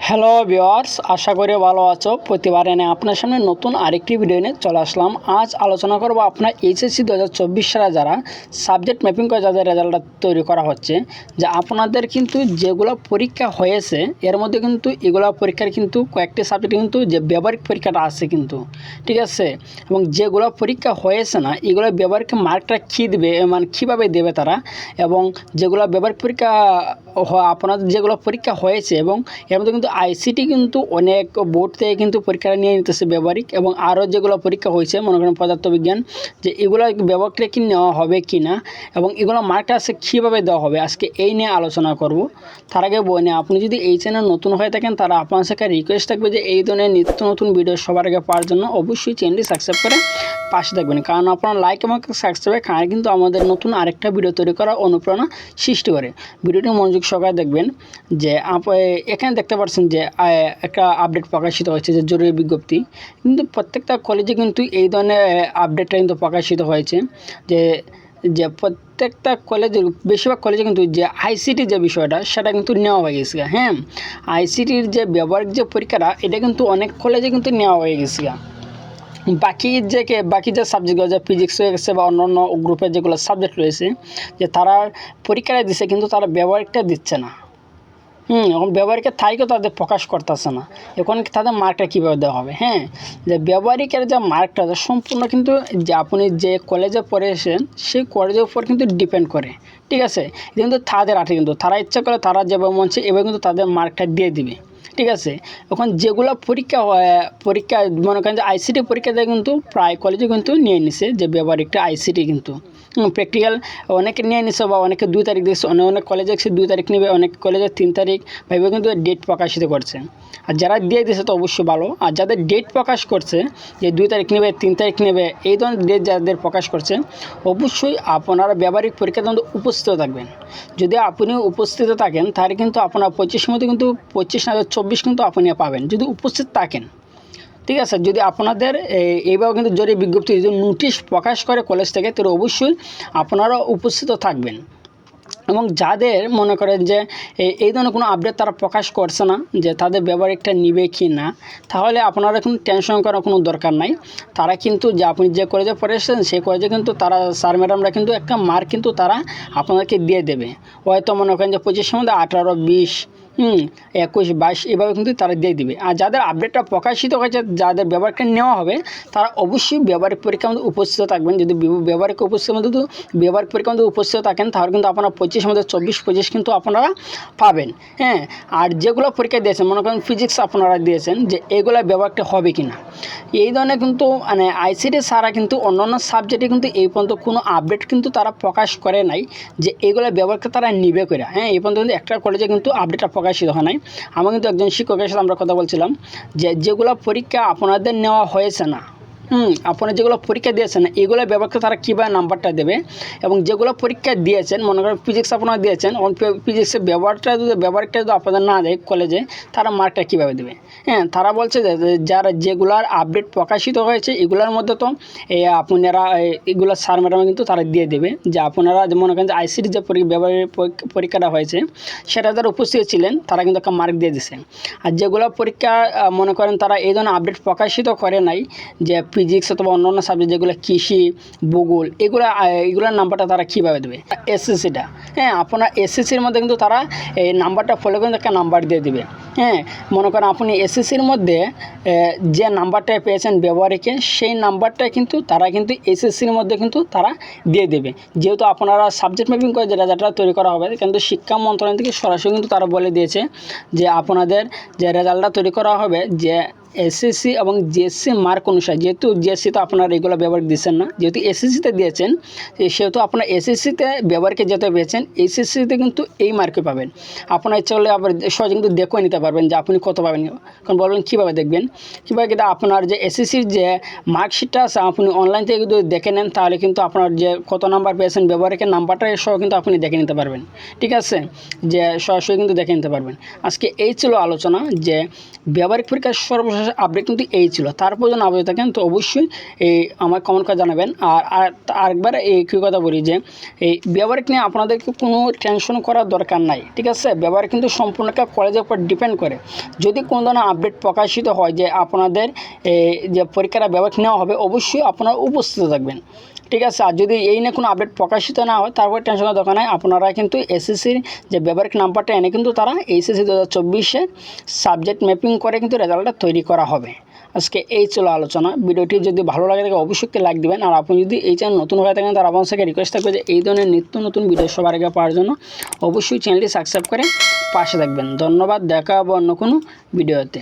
Hello viewers, আশা করি ভালো আছো। প্রতিবার এনে আপনার সামনে নতুন আরেকটি ভিডিও নিয়ে চলে আসলাম। আজ আলোচনা করব আপনার এইচএসসি 2024 সালে যারা সাবজেক্ট ম্যাপিং করে যাদের রেজাল্টটা তৈরি করা হচ্ছে, যে আপনাদের কিন্তু যেগুলো পরীক্ষা হয়েছে এর মধ্যে কিন্তু এগুলো পরীক্ষার কিন্তু কয়েকটি সাবজেক্ট কিন্তু যে ব্যবহারিক পরীক্ষাটা আছে কিন্তু, ঠিক আছে। এবং যেগুলো পরীক্ষা হয়েছে না এগুলো ব্যবহারিক মার্কটা কী দেবে, মানে কীভাবে দেবে তারা, এবং যেগুলো ব্যবহারিক পরীক্ষা আপনাদের যেগুলো পরীক্ষা হয়েছে এবং এর মধ্যে কিন্তু আইসিটি কিন্তু অনেক বোর্ড থেকে কিন্তু পরীক্ষাটা নিয়ে নিতেছে ব্যবহারিক, এবং আরও যেগুলো পরীক্ষা হয়েছে মনে করেন পদার্থবিজ্ঞান, যে এগুলো ব্যবহারিকটা কি নেওয়া হবে কি না এবং এগুলো মার্কটা আছে কীভাবে দেওয়া হবে, আজকে এই নিয়ে আলোচনা করব। তার আগে বলে আপনি যদি এই চ্যানেল নতুন হয়ে থাকেন তারা আপনার সাথে রিকোয়েস্ট থাকবে যে এই ধরনের নিত্য নতুন ভিডিও সবার আগে পাওয়ার জন্য অবশ্যই চ্যানেলটি সাবস্ক্রাইব করে পাশে থাকবেন, কারণ আপনার লাইক এবং সাবস্ক্রাইবের কারণে কিন্তু আমাদের নতুন আরেকটা ভিডিও তৈরি করার অনুপ্রেরণা সৃষ্টি করে। ভিডিওটি মনোযোগ সহকারে দেখবেন। যে এখানে দেখতে পাচ্ছেন যে একটা আপডেট প্রকাশিত হয়েছে যে জরুরি বিজ্ঞপ্তি, কিন্তু প্রত্যেকটা কলেজে কিন্তু এই ধরনের আপডেটটা কিন্তু প্রকাশিত হয়েছে যে যে প্রত্যেকটা কলেজের বেশিরভাগ কলেজে কিন্তু যে আইসিটি যে বিষয়টা সেটা কিন্তু নেওয়া হয়ে গেছে। হ্যাঁ, আইসিটির যে ব্যবহারিক যে পরীক্ষাটা এটা কিন্তু অনেক কলেজে কিন্তু নেওয়া হয়ে গেছে। বাকি যে সাবজেক্টগুলো যে ফিজিক্স হয়ে গেছে বা অন্য অন্য গ্রুপের যেগুলো সাবজেক্ট রয়েছে, যে তারা পরীক্ষাটা দিচ্ছে কিন্তু তারা ব্যবহারিকটা দিচ্ছে না। এখন ব্যবহারিকের তারিখও তাদের প্রকাশ করতেছে না। এখন তাদের মার্কটা কীভাবে দেওয়া হবে? হ্যাঁ, যে ব্যবহারিকের যে মার্কটা সম্পূর্ণ কিন্তু যে আপনি যে কলেজে পড়েছেন সেই কলেজের উপর কিন্তু ডিপেন্ড করে, ঠিক আছে। কিন্তু তাদের হাতে কিন্তু তারা ইচ্ছা করে তারা যেভাবে মন চায় এভাবে কিন্তু তাদের মার্কটা দিয়ে দিবে, ঠিক আছে। এখন যেগুলো পরীক্ষা মনে করেন যে আইসিটি পরীক্ষা দিয়ে কিন্তু প্রায় কলেজে কিন্তু নিয়ে নিছে যে ব্যবহারিকটা আইসিটি কিন্তু প্র্যাকটিক্যাল অনেকে নিয়ে নিছে, বা অনেকে 2 তারিখ দিচ্ছে, অনেক কলেজে 2 তারিখ নেবে, অনেক কলেজে 3 তারিখ ভাবে কিন্তু ডেট প্রকাশিত করছে। আর যারা দিয়ে দিয়েছে তো অবশ্যই ভালো, আর যাদের ডেট প্রকাশ করছে যে 2 তারিখ নেবে 3 তারিখ নেবে এই ধরনের ডেট যাদের প্রকাশ করছে, অবশ্যই আপনারা ব্যবহারিক পরীক্ষার মধ্যে উপস্থিত থাকবেন। যদি আপনি উপস্থিত থাকেন তাহলে কিন্তু আপনার 25 মধ্যে কিন্তু 25 না 24 কিন্তু আপনি পাবেন যদি উপস্থিত থাকেন, ঠিক আছে। যদি আপনাদের এইভাবে কিন্তু জরুরি বিজ্ঞপ্তি যদি নোটিশ প্রকাশ করে কলেজ থেকে তাহলে অবশ্যই আপনারা উপস্থিত থাকবেন। এবং যাদের মনে করেন যে এই ধরনের কোনো আপডেট তারা প্রকাশ করছে না যে তাদের ব্যবহারিকটা নিবে কি না, তাহলে আপনারা কোনো টেনশন করার কোনো দরকার নাই। তারা কিন্তু যে আপনি যে কলেজে পড়েছেন সেই কলেজে কিন্তু তারা স্যার ম্যাডামরা কিন্তু একটা মার্ক কিন্তু তারা আপনাদেরকে দিয়ে দেবে। হয়তো মনে করেন যে 25-এর মধ্যে 18, 20, 21, 22 এভাবে কিন্তু তারা দিয়ে দিবে। আর যাদের আপডেটটা প্রকাশিত হয়েছে যাদের ব্যবহারিকটা নেওয়া হবে তারা অবশ্যই ব্যবহারিক পরীক্ষার মধ্যে উপস্থিত থাকবেন। যদি ব্যবহারিক পরীক্ষার মধ্যে উপস্থিত থাকেন তাহলে কিন্তু আপনারা 25 মধ্যে 24-25 কিন্তু আপনারা পাবেন। হ্যাঁ, আর যেগুলো পরীক্ষা দিয়েছেন মনে করেন ফিজিক্স আপনারা দিয়েছেন যে এগুলো ব্যবহারটা হবে কি না, এই ধরনের কিন্তু মানে আইসিটি ছাড়া কিন্তু অন্যান্য সাবজেক্টে কিন্তু এই পর্যন্ত কোনো আপডেট কিন্তু তারা প্রকাশ করে নাই যে এগুলো ব্যবহারকে তারা নিবে করে। হ্যাঁ, এই পর্যন্ত কিন্তু একটা কলেজে কিন্তু আপডেটটা প্রকাশিত হয় নাই। আমার কিন্তু একজন শিক্ষকের সাথে আমরা কথা বলছিলাম যে যেগুলো পরীক্ষা আপনাদের নেওয়া হয়েছে না, আপনারা যেগুলো পরীক্ষা দিয়েছেন এগুলো ব্যবহারকে তারা কীভাবে নাম্বারটা দেবে, এবং যেগুলো পরীক্ষা দিয়েছেন মনে করেন ফিজিক্স আপনারা দিয়েছেন, ফিজিক্সের ব্যবহারিকটা যদি আপনাদের না দেয় কলেজে তারা মার্কটা কীভাবে দেবে? হ্যাঁ, তারা বলছে যে যারা যেগুলার আপডেট প্রকাশিত হয়েছে এগুলোর মধ্যে তো আপনারা এগুলো স্যার ম্যাডাম কিন্তু তারা দিয়ে দেবে যে আপনারা মনে করেন যে আইসিটি যে ব্যবহারিক পরীক্ষাটা হয়েছে সেটা যারা উপস্থিত ছিলেন তারা কিন্তু একটা মার্ক দিয়ে দিছে। আর যেগুলো পরীক্ষা মনে করেন তারা এই ধরনের আপডেট প্রকাশিত করে নাই যে ফিজিক্স অথবা অন্যান্য সাবজেক্ট যেগুলো কৃষি, ভূগোল এগুলোর নাম্বারটা তারা কীভাবে দেবে? এসএসসিটা, হ্যাঁ, আপনার এসএসসির মধ্যে কিন্তু তারা এই নাম্বারটা ফলো করে একটা নাম্বার দিয়ে দিবে। হ্যাঁ, মনে করেন আপনি এসএসসির মধ্যে যে নাম্বারটা পেয়েছেন ব্যবহারিকে সেই নাম্বারটা কিন্তু তারা কিন্তু এসএসসির মধ্যে কিন্তু তারা দিয়ে দেবে। যেহেতু আপনারা সাবজেক্ট ম্যাপিং করে যেটা তৈরি করা হবে, কিন্তু শিক্ষা মন্ত্রণালয় থেকে সরাসরি কিন্তু তারা বলে দিয়েছে যে আপনাদের যে রেজাল্টটা তৈরি করা হবে যে এসএসসি এবং জিএসসি মার্ক অনুসারে, যেহেতু জিএসসি তো আপনারা এগুলো ব্যবহার দিচ্ছেন না, যেহেতু এসএসসিতে দিয়েছেন সেহেতু আপনার এসএসসিতে ব্যবহারকে যেতে পেয়েছেন এসএসসিতে কিন্তু এই মার্কে পাবেন। আপনার ইচ্ছা করলে আবার সহজে কিন্তু দেখেও নিতে পারবেন যে আপনি কত পাবেন। কারণ বলবেন কীভাবে দেখবেন, কীভাবে কিন্তু আপনার যে এসএসসির যে মার্কশিটটা আছে আপনি অনলাইন থেকে যদি দেখে নেন তাহলে কিন্তু আপনার যে কত নাম্বার পেয়েছেন ব্যবহারিকের নাম্বারটা সহ কিন্তু আপনি দেখে নিতে পারবেন, ঠিক আছে, যে সরাসরি কিন্তু দেখে নিতে পারবেন। আজকে এই ছিল আলোচনা যে ব্যবহারিক পরীক্ষার সর্বশেষ আপডেট কিন্তু এই ছিল। তারপর যেন আপডেট থাকেন তো অবশ্যই এই আমার কমেন্ট করে জানাবেন। আর আরেকবার এই কী কথা বলি যে এই ব্যবহারিক নিয়ে আপনাদেরকে কোনো টেনশন করার দরকার নাই, ঠিক আছে। ব্যবহারিক কিন্তু সম্পূর্ণ একটা কলেজের উপর ডিপেন্ড করে। যদি কোনো ধরনের আপডেট প্রকাশিত হয় যে আপনাদের যে পরীক্ষাটা ব্যবহারিক নেওয়া হবে, অবশ্যই আপনারা উপস্থিত থাকবেন, ঠিক আছে। আর যদি এই নিয়ে কোনো আপডেট প্রকাশিত না হয় তারপর টেনশন করার দরকার নাই। আপনারা কিন্তু এসএসসির যে ব্যবহারিক নাম্বারটা এনে কিন্তু তারা এইচএসসি 2024 সাবজেক্ট ম্যাপিং করে কিন্তু রেজাল্টটা তৈরি করা হবে। আজকে এই ছিল আলোচনা। ভিডিওটি যদি ভালো লাগে থাকে অবশ্যই একটি লাইক দিবেন। আর আপনি যদি এই চ্যানেল নতুন হয়ে থাকেন তার আপনার থেকে রিকোয়েস্ট থাকবে যে এই ধরনের নিত্য নতুন ভিডিও সবার আগে পাওয়ার জন্য অবশ্যই চ্যানেলটি সাবস্ক্রাইব করে পাশে থাকবেন। ধন্যবাদ। দেখা হবে অন্য কোনো ভিডিওতে।